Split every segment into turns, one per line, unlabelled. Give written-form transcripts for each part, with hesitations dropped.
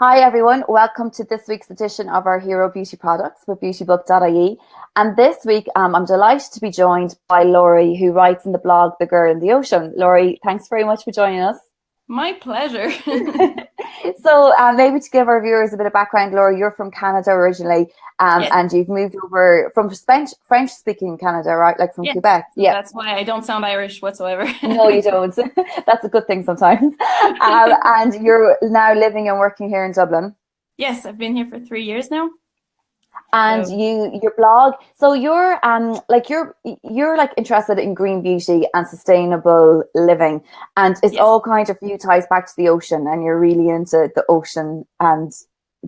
Hi everyone, welcome to this week's edition of our Hero Beauty Products with beautybook.ie. And this week I'm delighted to be joined by Lauri, who writes in the blog The Girl in the Ocean. Lauri, thanks very much for joining us.
My pleasure.
So maybe to give our viewers a bit of background, Laura, you're from Canada originally,
Yes,
and you've moved over from French-speaking Canada, right? Like from
yes.
Quebec.
So
Yeah.
that's why I don't sound Irish whatsoever.
No, you don't. That's a good thing sometimes. And you're now living and working here in Dublin.
Yes, I've been here for 3 years now.
And
So
your blog, so you're like interested in green beauty and sustainable living, and it's
yes,
all kind of you ties back to the ocean, and you're really into the ocean, and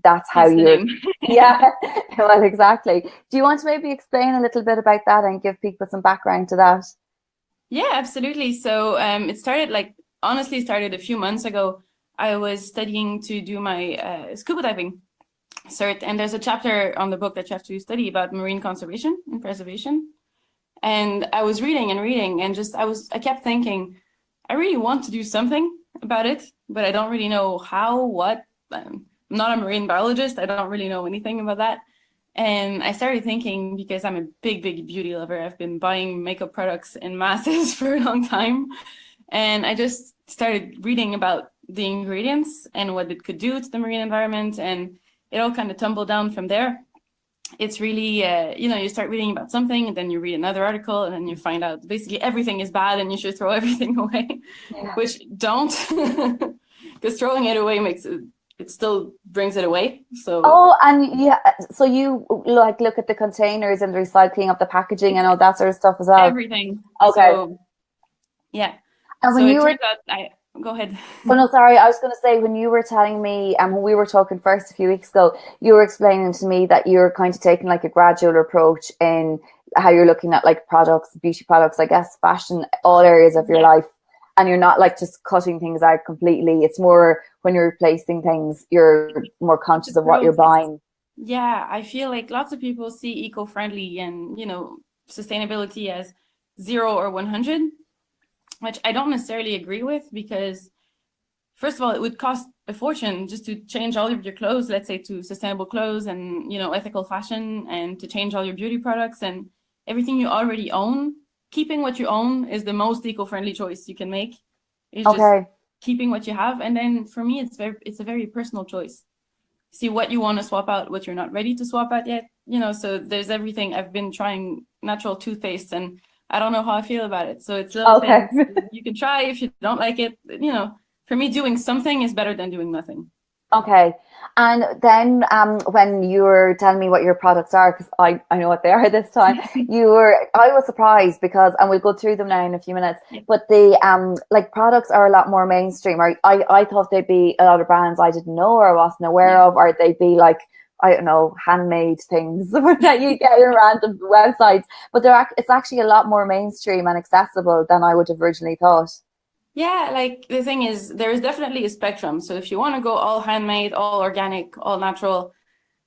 that's how
hence the
you're.
name.
Yeah. Well, exactly. Do you want to maybe explain a little bit about that and give people some background to that?
Yeah, absolutely. So it started honestly started a few months ago. I was studying to do my scuba diving cert, and there's a chapter on the book that you have to study about marine conservation and preservation. And I was reading and reading, and I kept thinking, I really want to do something about it, but I don't really know how, what. I'm not a marine biologist. I don't really know anything about that. And I started thinking, because I'm a big, big beauty lover, I've been buying makeup products in masses for a long time. And I just started reading about the ingredients and what it could do to the marine environment. And it all kind of tumbled down from there. It's really, you start reading about something and then you read another article and then you find out basically everything is bad and you should throw everything away,
Yeah.
which don't, because throwing it away it still brings it away. So
Oh, and yeah, so you like look at the containers and the recycling of the packaging
it's
and all that sort of stuff as well.
everything.
Okay.
So yeah.
And
So
when
it
you were
turns out go ahead.
Oh no, sorry. I was going to say when you were telling me, and when we were talking first a few weeks ago, you were explaining to me that you're kind of taking like a gradual approach in how you're looking at like products, beauty products, I guess, fashion, all areas of your
Yeah,
life, and you're not like just cutting things out completely. It's more when you're replacing things, you're more
it's a
conscious of what you're
process.
buying.
Yeah, I feel like lots of people see eco-friendly and, sustainability as 0 or 100, which I don't necessarily agree with because first of all, it would cost a fortune just to change all of your clothes, let's say to sustainable clothes and, ethical fashion, and to change all your beauty products and everything you already own. Keeping what you own is the most eco-friendly choice you can make. It's just
Okay.
keeping what you have. And then for me, it's a very personal choice. See what you want to swap out, what you're not ready to swap out yet. So there's everything. I've been trying natural toothpaste and I don't know how I feel about it. So it's little
Okay.
things you can try if you don't like it. For me, doing something is better than doing nothing.
Okay. And then when you were telling me what your products are, because I know what they are this time, I was surprised because, and we'll go through them now in a few minutes,
Yeah.
but the like products are a lot more mainstream. I thought they'd be a lot of brands I didn't know or wasn't aware
Yeah.
of, or they'd be like, I don't know, handmade things that you get in random websites. But it's actually a lot more mainstream and accessible than I would have originally thought.
Yeah, like the thing is, there is definitely a spectrum. So if you want to go all handmade, all organic, all natural,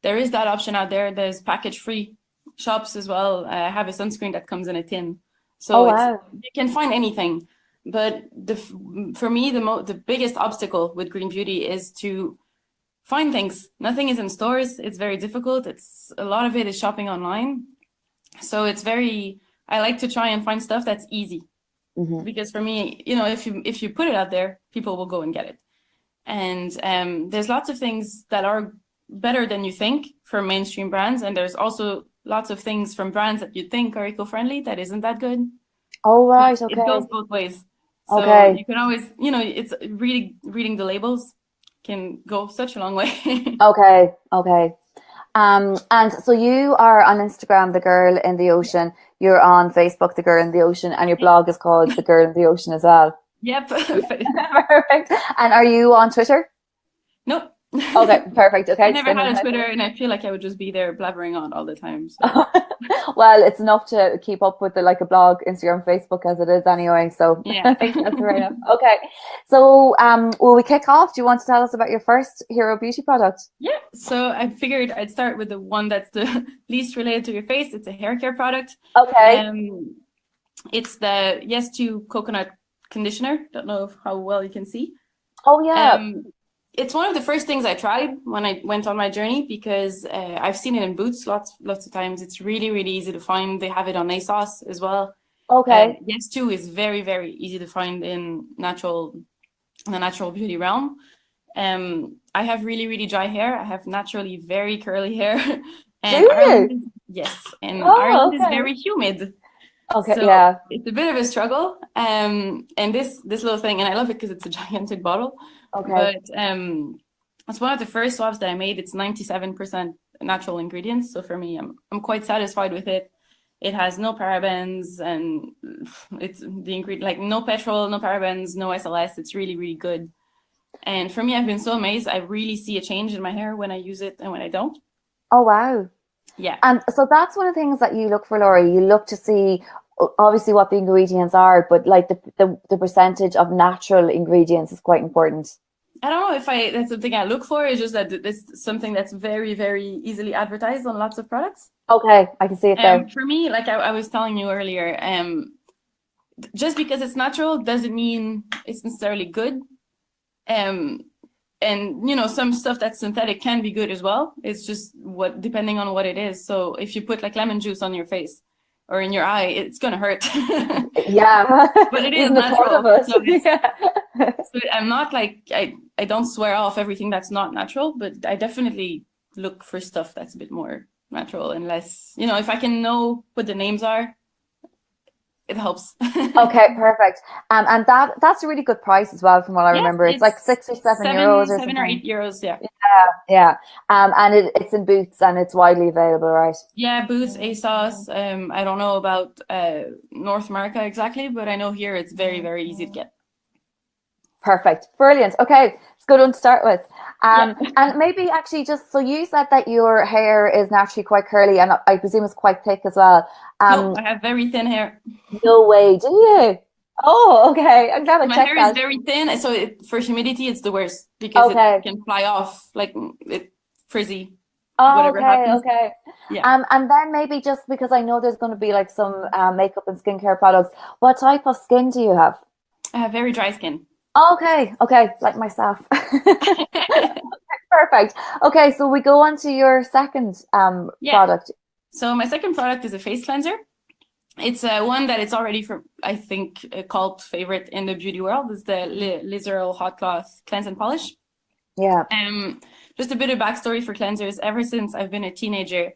there is that option out there. There's package-free shops as well. I have a sunscreen that comes in a tin,
Oh
so
wow.
you can find anything. But for me, the biggest obstacle with green beauty is to find things. Nothing is in stores. It's very difficult. It's a lot of it is shopping online. So I like to try and find stuff that's easy
Hmm.
because for me, if you put it out there, people will go and get it. And there's lots of things that are better than you think for mainstream brands, and there's also lots of things from brands that you think are eco-friendly that isn't that good.
Oh
So
right.
it
Okay.
goes both ways. So
Okay.
you can always, it's reading the labels can go such a long way.
Okay. Okay. And so you are on Instagram, The Girl in the Ocean. You're on Facebook, The Girl in the Ocean, and your blog is called The Girl in the Ocean as well.
Yep.
Yeah. Perfect. And are you on Twitter?
Nope.
Okay, perfect.
I
Okay,
never
same
had
as
a
myself.
Twitter, and I feel like I would just be there blabbering on all the time. So
Well, it's enough to keep up with like a blog, Instagram, Facebook as it is anyway. So
yeah.
I think that's fair enough. Okay. So will we kick off? Do you want to tell us about your first Hero Beauty product?
Yeah, so I figured I'd start with the one that's the least related to your face. It's a hair care product.
Okay.
Um, it's the Yes to Coconut Conditioner. Don't know how well you can see.
Oh yeah.
Um, it's one of the first things I tried when I went on my journey because I've seen it in Boots lots of times. It's really, really easy to find. They have it on ASOS as well.
Okay.
Yes, too is very, very easy to find in the natural beauty realm. I have really, really dry hair. I have naturally very curly hair.
Do
And
you? Oh,
Ireland is
okay.
very humid.
Okay,
So
yeah.
it's a bit of a struggle. And this little thing, and I love it because it's a gigantic bottle.
Okay.
But it's one of the first swabs that I made. It's 97% natural ingredients. So for me, I'm quite satisfied with it. It has no parabens and it's the ingredient like no petrol, no parabens, no SLS. It's really, really good. And for me, I've been so amazed. I really see a change in my hair when I use it and when I don't.
Oh, wow.
Yeah.
And so that's one of the things that you look for, Lauri. You look to see obviously what the ingredients are, but like the percentage of natural ingredients is quite important.
I don't know if that's something I look for. It's just that it's something that's very, very easily advertised on lots of products.
Okay, I can see it there.
For me, like I was telling you earlier, just because it's natural doesn't mean it's necessarily good. And some stuff that's synthetic can be good as well. It's just depending on what it is. So if you put like lemon juice on your face or in your eye, it's gonna hurt.
Yeah.
But it is
Even the thought of
natural.
it.
So
Yeah.
so I'm not like I don't swear off everything that's not natural, but I definitely look for stuff that's a bit more natural and less, if I can know what the names are, it helps.
Okay, perfect. And that's a really good price as well, from what I
Yes,
remember. It's like
it's
6 or 7 euros or
seven or
something.
8 euros. Yeah.
Yeah. And it's in Boots and it's widely available, right?
Yeah, Boots, ASOS. I don't know about North America exactly, but I know here it's very, very easy to get.
Perfect. Brilliant. Okay, it's a good one to start with.
Yeah.
And maybe actually just so you said that your hair is naturally quite curly and I presume it's quite thick as well.
No, I have very thin hair.
No way, do you? Oh, okay. I'm glad I
My
checked
hair is
that.
very thin, so for humidity, it's the worst because
Okay.
it can fly off, like it frizzy,
Oh,
whatever
okay,
happens.
okay.
Yeah,
And then maybe just because I know there's going to be like some makeup and skincare products, what type of skin do you have?
I have very dry skin.
Okay, okay, like myself. Perfect. Okay, so we go on to your second
Yeah.
product.
So my second product is a face cleanser. It's one that it's already I think, a cult favorite in the beauty world. It's the Lizeral Hot Cloth Cleanse and Polish.
Yeah.
Just a bit of backstory for cleansers. Ever since I've been a teenager,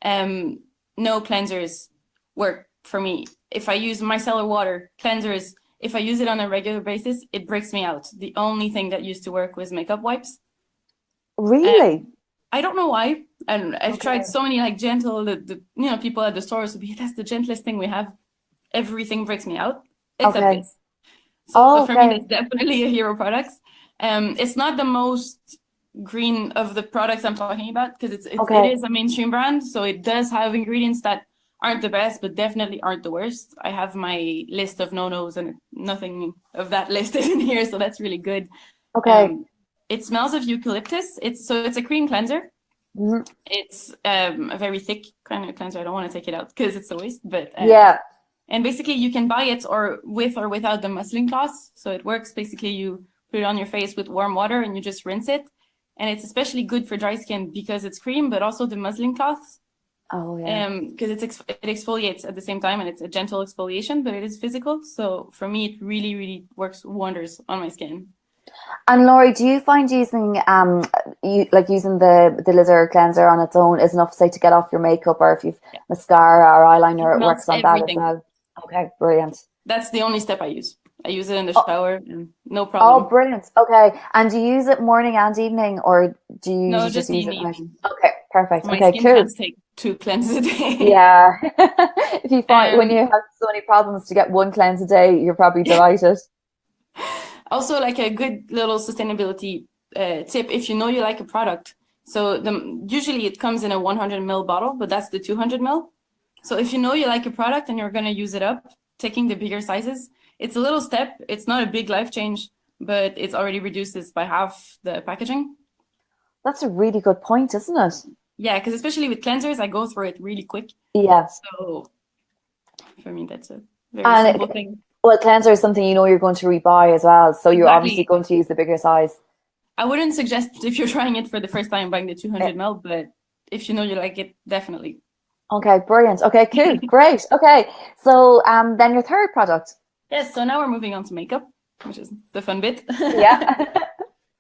no cleansers work for me. If I use micellar water, cleansers, if I use it on a regular basis, it breaks me out. The only thing that used to work was makeup wipes.
Really?
I don't know why. And I've
Okay.
tried so many like gentle, people at the stores would be, that's the gentlest thing we have. Everything breaks me out except
Okay.
this. So for me,
Okay.
that's definitely a hero product. It's not the most green of the products I'm talking about because
Okay.
it is a mainstream brand, so it does have ingredients that aren't the best, but definitely aren't the worst. I have my list of no-nos, and nothing of that list is in here, so that's really good.
Okay.
It smells of eucalyptus. It's a cream cleanser.
Mhm.
It's a very thick kind of cleanser. I don't want to take it out because it's a waste, but
Yeah.
and basically you can buy it or without the muslin cloth. So it works basically you put it on your face with warm water and you just rinse it. And it's especially good for dry skin because it's cream, but also the muslin cloth.
Oh, yeah.
Because it exfoliates at the same time and it's a gentle exfoliation, but it is physical. So for me, it really, really works wonders on my skin.
And Lauri, do you find using using the lizard cleanser on its own is enough, say, to get off your makeup, or if you've mascara or eyeliner, it works on that as well? Okay, brilliant.
That's the only step I use. I use it in the shower and no problem.
Oh, brilliant. Okay. And do you use it morning and evening, or do you
No,
usually just use it at night?
evening.
Okay, perfect.
My
Okay,
skin
cool.
can't take 2 cleanses a day.
Yeah. If you find when you have so many problems to get one cleanse a day, you're probably delighted.
Also, like a good little sustainability tip, if you know you like a product. So usually it comes in a 100 ml bottle, but that's the 200 ml. So if you know you like a product and you're going to use it up, taking the bigger sizes, it's a little step. It's not a big life change, but it's already reduces by half the packaging.
That's a really good point, isn't it?
Yeah, because especially with cleansers, I go through it really quick.
Yeah.
So for me, that's a very simple thing.
Well, cleanser is something you know you're going to rebuy as well, so you're obviously going to use the bigger size.
I wouldn't suggest if you're trying it for the first time buying the 200 ml, but if you know you like it, definitely.
Okay, brilliant. Okay, cool. Great. Okay. So then your third product.
Yes, so now we're moving on to makeup, which is the fun bit.
Yeah.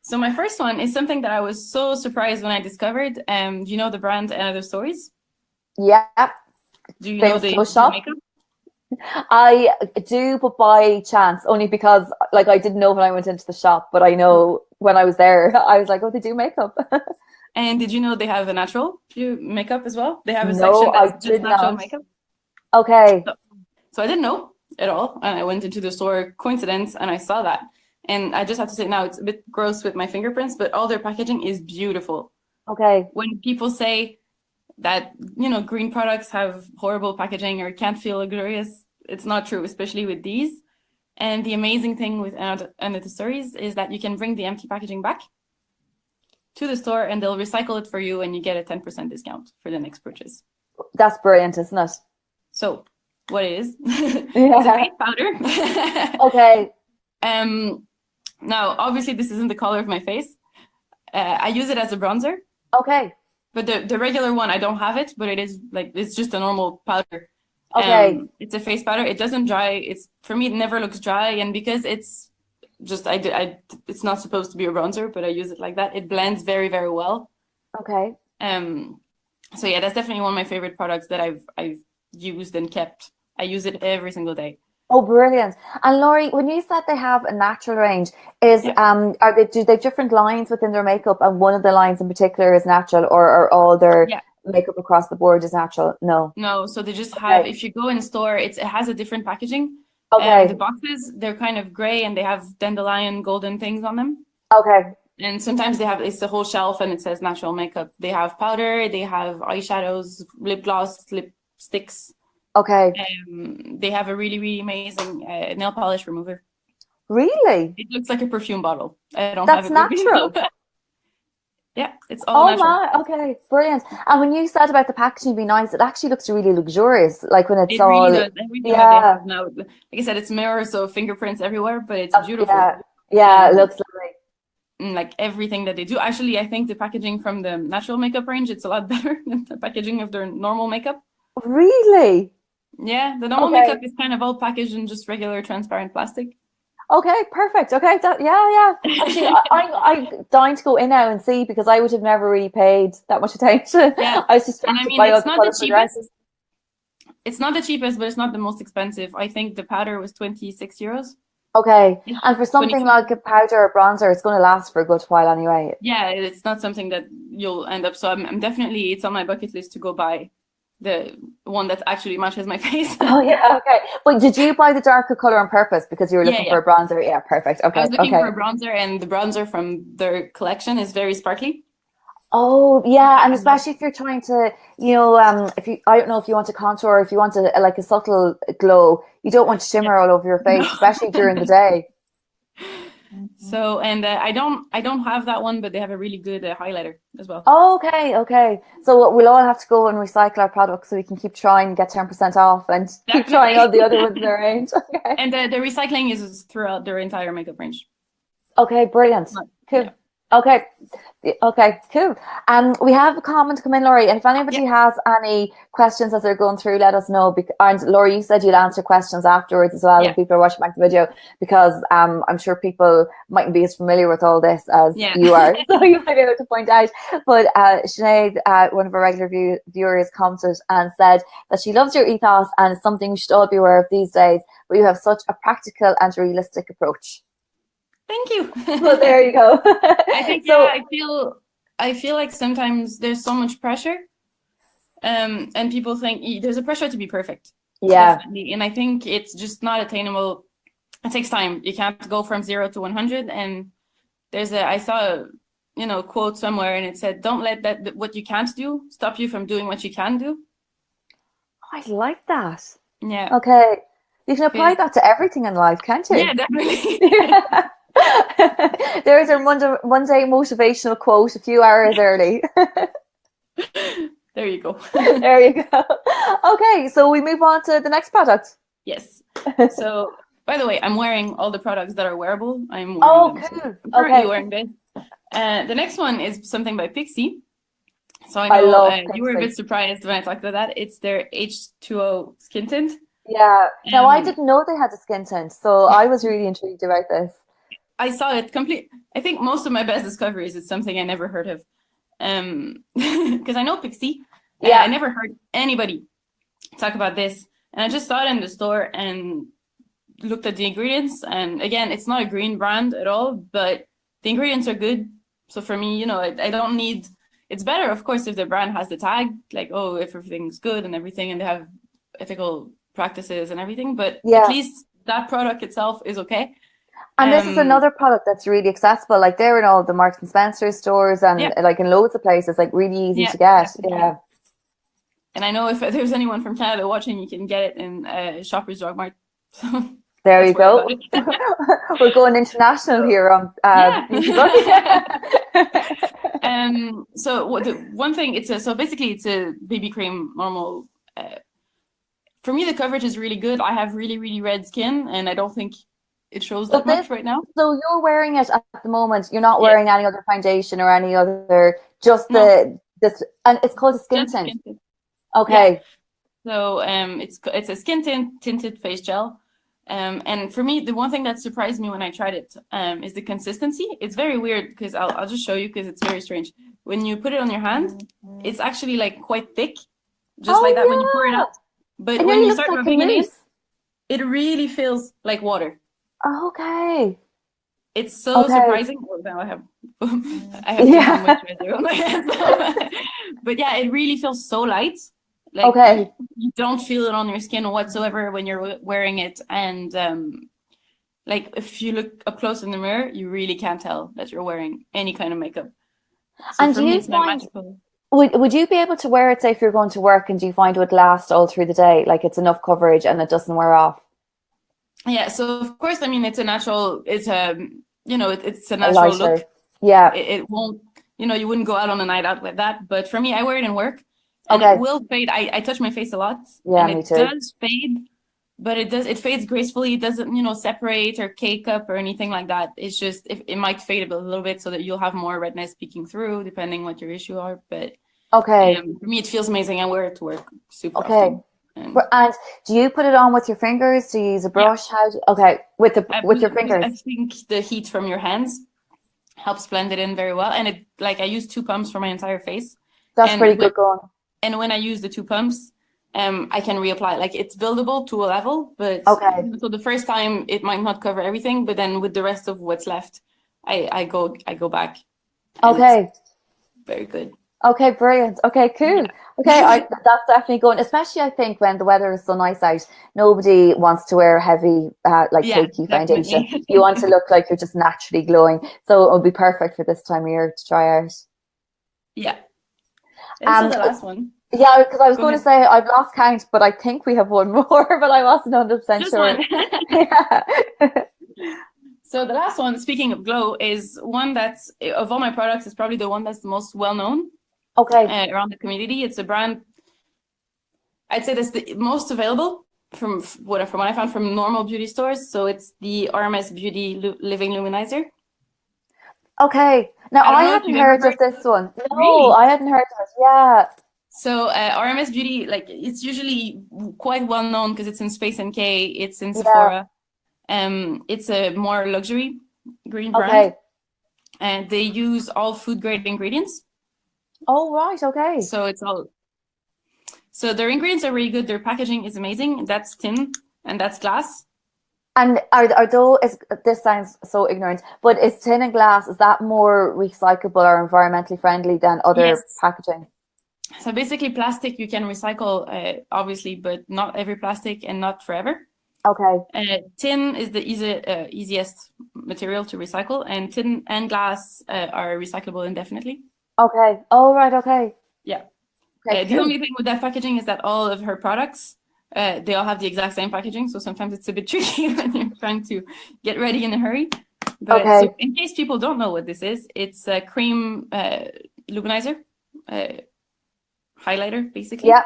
So my first one is something that I was so surprised when I discovered. Do you know the brand and Other Stories?
Yeah.
Do you know
Famous
the
clothes shop.
makeup?
I do, but by chance, only because like I didn't know when I went into the shop, but I know when I was there, I was like, oh, they do makeup.
And did you know they have a natural makeup as well? They have a
No,
section
I
that's just
did
natural
not.
makeup.
Okay.
So I didn't know at all. And I went into the store, coincidence, and I saw that. And I just have to say now it's a bit gross with my fingerprints, but all their packaging is beautiful.
Okay.
When people say that, you know, green products have horrible packaging or can't feel luxurious, it's not true, especially with these. And the amazing thing with Another Stories is that you can bring the empty packaging back to the store and they'll recycle it for you and you get a 10% discount for the next purchase.
That's brilliant, isn't it?
So what it is,
Yeah.
it's a face powder.
Okay.
Now, obviously, this isn't the color of my face. I use it as a bronzer.
Okay.
But the regular one, I don't have it, but it is like, it's just a normal powder.
Okay.
It's a face powder. It doesn't dry. It's, for me, it never looks dry. And because it's just, it's not supposed to be a bronzer, but I use it like that. It blends very, very well.
Okay.
So yeah, that's definitely one of my favorite products that I've used and kept. I use it every single day.
Oh, brilliant. And Lauri, when you said they have a natural range, do they have different lines within their makeup and one of the lines in particular is natural, or are all their makeup across the board is natural?
No, so they just have, if you go in store, it has a different packaging.
Okay.
The boxes, they're kind of gray and they have dandelion golden things on them.
Okay.
And sometimes it's the whole shelf and it says natural makeup. They have powder, they have eyeshadows, lip gloss, lipsticks.
Okay.
They have a really, really amazing nail polish remover.
Really?
It looks like a perfume bottle. I don't
That's
have it
natural.
Yeah, it's all natural.
My, okay, brilliant. And when you said about the packaging being nice, it actually looks really luxurious. Like when it's all,
really does. Everything that they have now, like I said, it's mirrors, so fingerprints everywhere, but it's beautiful.
Yeah, it looks lovely.
Like everything that they do. Actually, I think the packaging from the natural makeup range, it's a lot better than the packaging of their normal makeup.
Really?
Yeah, the normal makeup is kind of all packaged in just regular transparent plastic.
Okay, perfect. Okay, Actually, I'm dying to go in now and see because I would have never really paid that much attention.
Yeah,
I was just
and I mean, it's not the cheapest. It's not the cheapest, but it's not the most expensive. I think the powder was 26 euros.
Okay, and for something like a powder or bronzer, it's going to last for a good while anyway.
Yeah, it's not something that you'll end up. So I'm definitely, it's on my bucket list to go buy the one that actually matches my face.
Oh yeah, okay. But did you buy the darker color on purpose because you were looking for a bronzer? Yeah, perfect. Okay,
I was looking for a bronzer, and the bronzer from their collection is very sparkly.
Oh yeah, and especially if you're trying to, I don't know if you want to contour, if you want like a subtle glow, you don't want shimmer all over your face, especially during the day.
So, and I don't have that one, but they have a really good highlighter as well.
Okay. So we'll all have to go and recycle our products so we can keep trying and get 10% off and keep trying all the other ones in their range. Okay.
And the recycling is throughout their entire makeup range.
Okay, brilliant. Cool. Yeah. Okay, cool. We have a comment come in, Lauri, and if anybody has any questions as they're going through, let us know. And Lauri, you said you'd answer questions afterwards as well when people are watching back the video, because I'm sure people mightn't be as familiar with all this as you are, so you might be able to point out. But Sinead, one of our regular viewers, commented and said that she loves your ethos and it's something we should all be aware of these days, but you have such a practical and realistic approach.
Thank you.
Well, there you go.
I think I feel like sometimes there's so much pressure, and people think there's a pressure to be perfect.
Yeah.
Definitely. And I think it's just not attainable. It takes time. You can't go from 0 to 100. And I saw a quote somewhere, and it said, "Don't let that what you can't do stop you from doing what you can do."
I like that.
Yeah.
Okay. You can apply that to everything in life, can't you?
Yeah, definitely.
There's our Monday motivational quote a few hours early.
There you go.
There you go. Okay, so we move on to the next product.
Yes. So, by the way, I'm wearing all the products that are wearable. I'm wearing them.
Cool.
I'm currently wearing this. The next one is something by Pixie. So I
I
know
love
you were a
Pixie.
bit surprised when I talked about that. It's their H2O skin tint.
Yeah. Now I
Um,
didn't know they had a skin tint, so I was really intrigued about this.
I saw it complete. I think most of my best discoveries is something I never heard of. Because I know Pixie. I
Yeah.
never heard anybody talk about this. And I just saw it in the store and looked at the ingredients. And again, it's not a green brand at all, but the ingredients are good. So for me, I don't need, it's better, of course, if the brand has the tag, like, oh, if everything's good and everything, and they have ethical practices and everything. But at
Yeah.
least that product itself is okay.
And this is another product that's really accessible. Like they're in all the Marks and Spencer stores and
Yeah,
like in loads of places, like really easy
yeah,
to get.
definitely.
Yeah.
And I know if there's anyone from Canada watching, you can get it in Shoppers Drug Mart. So
There you
let's worry about
go.
it.
We're going international here on
Yeah.
Beauty Book.
So the one thing so basically it's a BB cream normal. For me, the coverage is really good. I have really, really red skin, and I don't think it shows
So
that much right now.
so you're wearing it at the moment. You're not
Yeah.
wearing any other foundation or any other, just
No,
this, and it's called a skin
just
tint.
skin tint. Yeah.
Okay.
So it's a skin tinted face gel. And for me, the one thing that surprised me when I tried it is the consistency. It's very weird because I'll just show you because it's very strange. When you put it on your hand, it's actually like quite thick, just like that when you pour it
Oh
out. But
yeah. It
when
nearly
you
looks
start
like a
rubbing it in,
mousse.
it really feels like water.
Okay.
It's so
Okay.
surprising. Well, now I have I have tons of
Yeah.
moisturizer on my hands. But yeah, it really feels so light. Like
Okay.
you don't feel it on your skin whatsoever when you're wearing it. And like if you look up close in the mirror, you really can't tell that you're wearing any kind of makeup. So
And
for
do
me,
you
it's my
find
magical.
would you be able to wear it, say, if you're going to work, and do you find it would last all through the day? Like it's enough coverage and it doesn't wear off?
Yeah, so of course, I mean, it's a natural, it's a, it's a
A
natural look.
lighter. Yeah.
It won't, you wouldn't go out on a night out with that. But for me, I wear it in work and it
Okay.
will fade. I touch my face a lot
Yeah,
and
me
it
too.
does fade, but it fades gracefully. It doesn't, separate or cake up or anything like that. It's just, it might fade a little bit so that you'll have more redness peeking through, depending what your issue are. But
Okay.
for me, it feels amazing. I wear it to work super
Okay.
often.
And do you put it on with your fingers? Do you use a
Yeah,
brush? Okay, with your fingers.
I think the heat from your hands helps blend it in very well. And I use two pumps for my entire face.
That's pretty
And
good going.
when I use the two pumps, I can reapply. Like it's buildable to a level, but
Okay.
so the first time it might not cover everything, but then with the rest of what's left, I go back. And
Okay.
it's very good.
Okay, brilliant. Okay, cool.
Yeah.
Okay, that's definitely going. Especially, I think when the weather is so nice out, nobody wants to wear heavy, like
Yeah,
cakey foundation.
definitely.
You want to look like you're just naturally glowing. So it would be perfect for this time of year to try out.
Yeah. And so the last one.
Yeah, because I was
Go
going to
ahead.
say I've lost count, but I think we have one more, but I wasn't 100%
Just
sure.
one.
Yeah.
So the last one, speaking of glow, is one that's, of all my products, is probably the one that's the most well-known
Okay.
around the community. It's a brand, I'd say that's the most available from what I found from normal beauty stores. So it's the RMS Beauty Living Luminizer.
Okay. Now, I
I don't know if
hadn't
you've ever
heard of
heard of
this one. No,
Really?
I hadn't heard of it. Yeah.
So RMS Beauty, like it's usually quite well known because it's in Space NK, it's in
Yeah.
Sephora. It's a more luxury green brand,
Okay.
and they use all food grade ingredients.
Oh, right. Okay.
So their ingredients are really good. Their packaging is amazing. That's tin and that's glass.
And this sounds so ignorant, but is tin and glass, is that more recyclable or environmentally friendly than other
Yes.
packaging?
So basically, plastic you can recycle, obviously, but not every plastic and not forever.
Okay.
Tin is the easiest material to recycle, and tin and glass are recyclable indefinitely.
Okay. Oh, right. Okay.
Yeah.
Okay.
The only thing with that packaging is that all of her products, they all have the exact same packaging. So sometimes it's a bit tricky when you're trying to get ready in a hurry. But
Okay.
so in case people don't know what this is, it's a cream luminizer, highlighter, basically.
Yeah.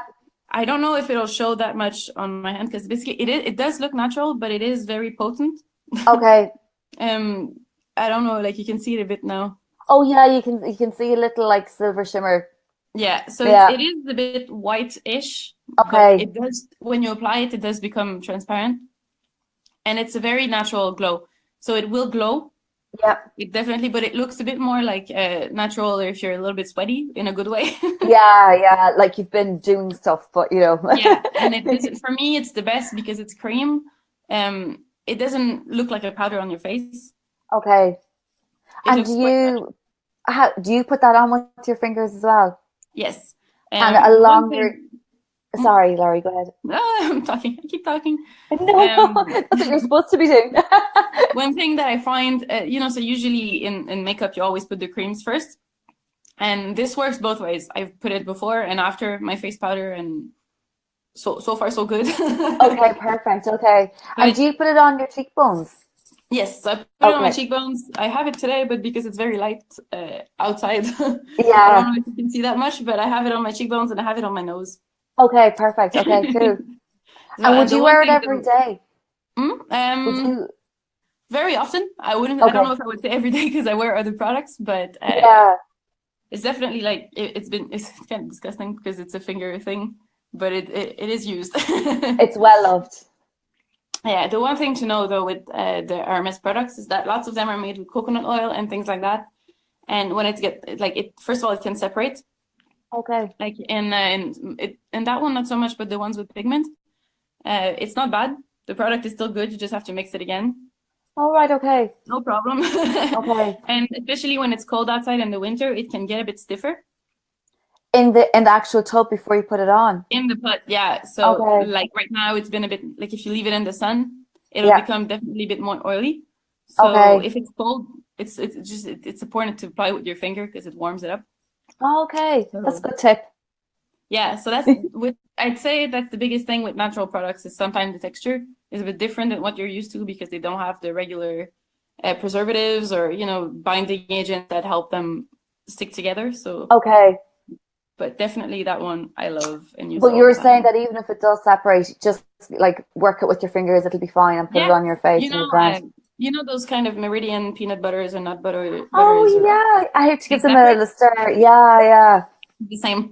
I don't know if it'll show that much on my hand because basically it does look natural, but it is very potent.
Okay.
I don't know, like you can see it a bit now.
Oh yeah, you can see a little like silver shimmer.
Yeah, so
Yeah.
it is a bit white-ish, but
Okay.
it does, when you apply it, it does become transparent. And it's a very natural glow. So it will glow,
Yeah.
it definitely, but it looks a bit more like natural if you're a little bit sweaty in a good way.
Yeah, yeah. Like you've been doing stuff, but you know.
Yeah, and it doesn't, for me, it's the best because it's cream. It doesn't look like a powder on your face.
Okay.
It
And
looks quite natural.
do you put that on with your fingers as well?
Yes.
And
One
along your,
thing,
sorry, Laurie, go ahead.
I'm talking, I keep talking.
No, that's what you're supposed to be doing.
One thing that I find, so usually in makeup, you always put the creams first. And this works both ways. I've put it before and after my face powder, and so far so good.
Okay, perfect. Okay. And
But
do you put it on your cheekbones?
yes, I put it on my
Okay.
cheekbones. I have it today, but because it's very light outside, I don't
Yeah.
know if you can see that much, but I have it on my cheekbones and I have it on my nose.
Okay, perfect. Okay, cool.
So,
And would
and the
you
one
wear it
thing
every
though,
day?
mm,
Would
um,
you?
very often, I don't
Okay.
know if I would say every day because I wear other products, but
Yeah.
it's definitely like it's kind of disgusting because it's a finger thing, but it is used.
It's well loved.
Yeah, the one thing to know though with the Hermes products is that lots of them are made with coconut oil and things like that. And when it get like it, first of all, it can separate.
Okay.
Like in that one, not so much, but the ones with pigment, it's not bad. The product is still good. You just have to mix it again.
All right. Okay.
No problem.
Okay.
And especially when it's cold outside in the winter, it can get a bit stiffer.
In the actual tub before you put it on.
In the pot, yeah. So
Okay.
like right now, it's been a bit like if you leave it in the sun, it'll
Yeah.
become definitely a bit more oily. So
Okay.
if it's cold, it's important to apply with your finger because it warms it up.
Okay. That's a
So
good tip.
yeah, so that's with I'd say that's the biggest thing with natural products is sometimes the texture is a bit different than what you're used to because they don't have the regular preservatives or binding agents that help them stick together. So,
Okay.
but definitely that one I love and use
But
it
you
all the
were saying
time.
that even if it does separate, just like work it with your fingers, it'll be fine, and put it
Yeah,
on your face
you
and you're
know,
grand.
those kind of Meridian peanut butters or nut butters
Oh
or
yeah, I have to
they
give them a
separate
little stir. Yeah, yeah.
the same.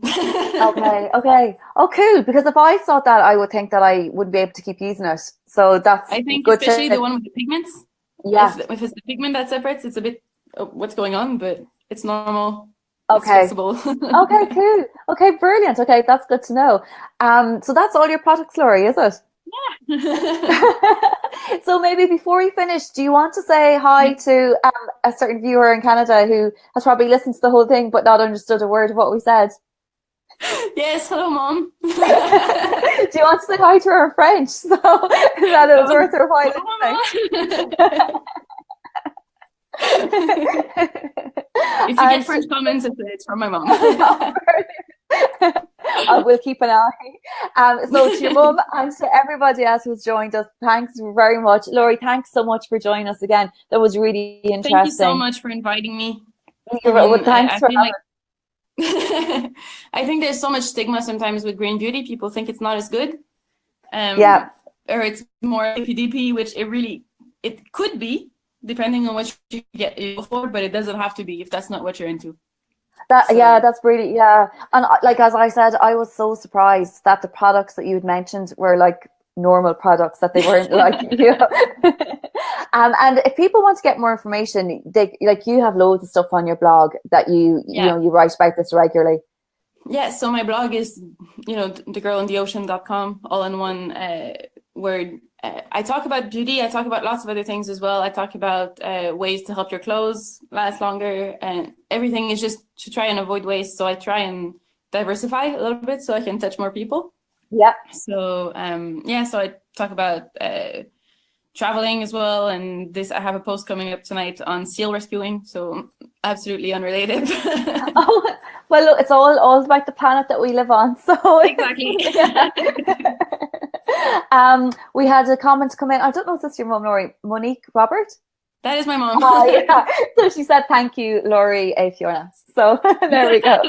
Okay, okay. Oh, cool. Because if I saw that, I would think that I wouldn't be able to keep using it. So that's
I think
good
especially the
tip.
one with the pigments.
Yeah.
If it's the pigment that separates, it's a bit what's going on, but it's normal. It's
Okay.
fixable.
Okay, cool. Okay, brilliant. Okay, that's good to know. So that's all your products, Laurie, is it? So maybe before we finish, do you want to say hi to a certain viewer in Canada who has probably listened to the whole thing but not understood a word of what we said?
Yes, hello, mom.
Do you want to say hi to her in French so that it was worth her while listening?
If you get
And
French comments, it's from my mom.
I will keep an eye. So to your mum and to everybody else who's joined us, thanks very much. Laurie, thanks so much for joining us again. That was really
Thank you so
interesting.
much for inviting me. I
Well,
mean,
thanks
I
for
feel
having.
like I think there's so much stigma sometimes with green beauty. People think it's not as good,
Yeah,
or it's more PDP, which it could be depending on what you get for, but it doesn't have to be if that's not what you're into.
yeah,
So
that's brilliant. Yeah, and like as I said, I was so surprised that the products that you had mentioned were like normal products, that they weren't like and if people want to get more information, they like you have loads of stuff on your blog that
yeah.
you write about this regularly.
Yeah, so my blog is, thegirlintheocean.com, all in one word. I talk about beauty. I talk about lots of other things as well. I talk about ways to help your clothes last longer, and everything is just to try and avoid waste. So I try and diversify a little bit so I can touch more people.
Yeah.
So so I talk about traveling as well, and I have a post coming up tonight on seal rescuing, so absolutely unrelated.
Oh, well, look, it's all about the planet that we live on. So
Exactly.
yeah. We had a comment come in. I don't know if this is your mum, Laurie. Monique Robert.
That is my mom.
Yeah. So she said, "Thank you, Laurie A. Fiona." So there we go.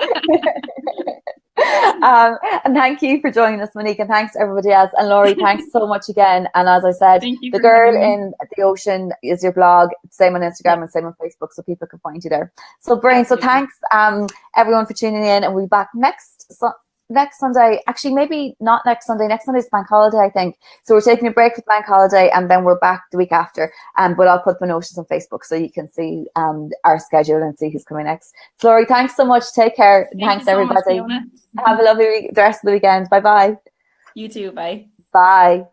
And thank you for joining us, Monique, and thanks to everybody else. And Lauri, thanks so much again. And as I said,
Thank you
The
for
Girl
having me.
in the Ocean is your blog, same on Instagram and same on Facebook, so people can find you there. So brilliant. So thanks everyone for tuning in, and we'll be back next Sunday. Actually, maybe not next Sunday. Next Sunday is bank holiday, I think. So we're taking a break for bank holiday, and then we're back the week after. But I'll put the notices on Facebook so you can see our schedule and see who's coming next. Lauri, thanks so much. Take care. Thanks, everybody.
Much,
have a lovely week, the rest of the weekend. Bye bye.
You too. Bye.
Bye.